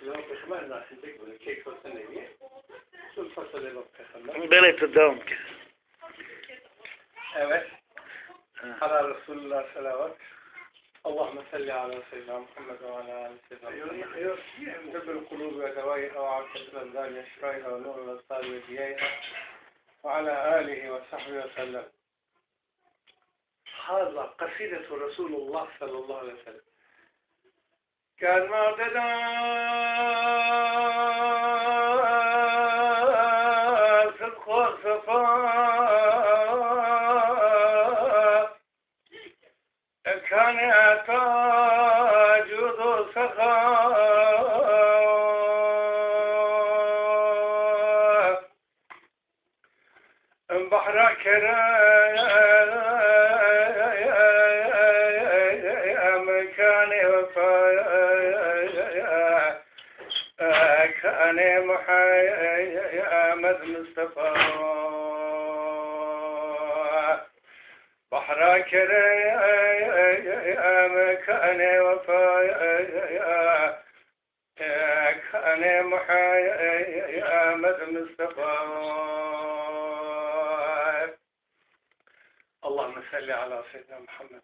ما الناس يقولون كيف فصلني شو الفصل اللي بقى بليت الدوم evet على رسول الله صلوات اللهم صل على سيدنا محمد وعلى آل سيدنا محمد طب القلوب ودوائها وعافية الأبدان وشفائها ونور الأبصار وضيائها وعلى آله وصحبه وسلم. هذا قصيدة رسول الله صلى الله عليه وسلم كان معتدى صدق وصفاء كان يحتاج ذو سخاء بحر كرام كان وفاء كان محمد مصطفى بحر كرام كان وفاء كان محمد مصطفى. اللهم صل على سيدنا محمد.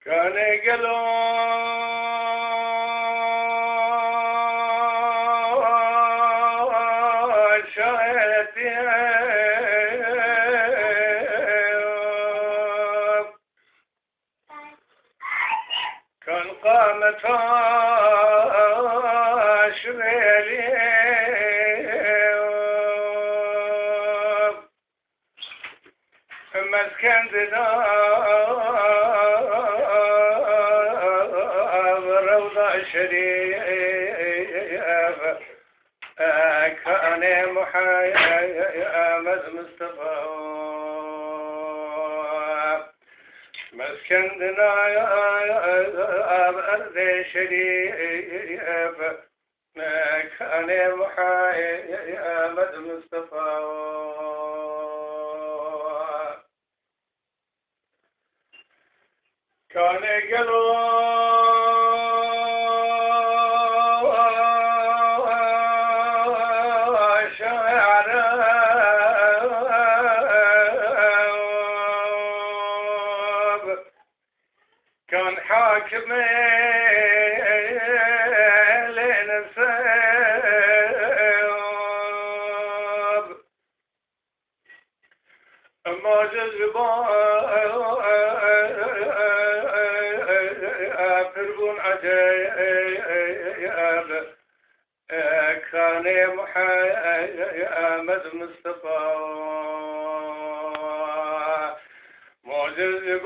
كان قالوا شايتي كان قامت شبيلي مسكن روضة شريف كان محمد مصطفى مسكن أرض شريف كان محمد مصطفى. كان قالوا شاعر كان حاكم لنسب معجز فرقون عجيب كان محمد مصطفى معجز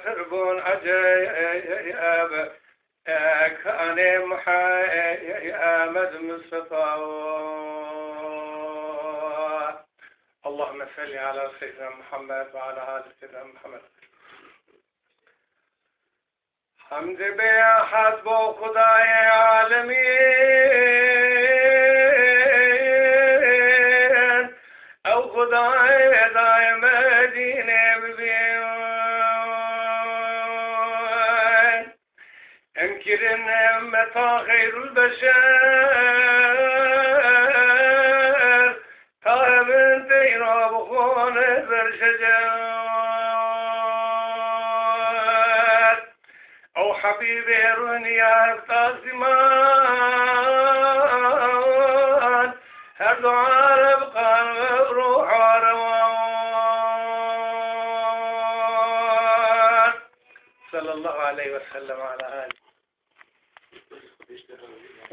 فرقون عجيب كان محمد مصطفى. اللهم صل على سيدنا محمد وعلى آل سيدنا محمد. حمد بأحد بو خدای عالمین او خدای دای مدینه ببین انکر نعمتا خیر البشر تا ابن تیرا بخونه بر شجر او حبيب رنيا تازمان هر دعاء بقى روح روان صلى الله عليه وسلم على آله.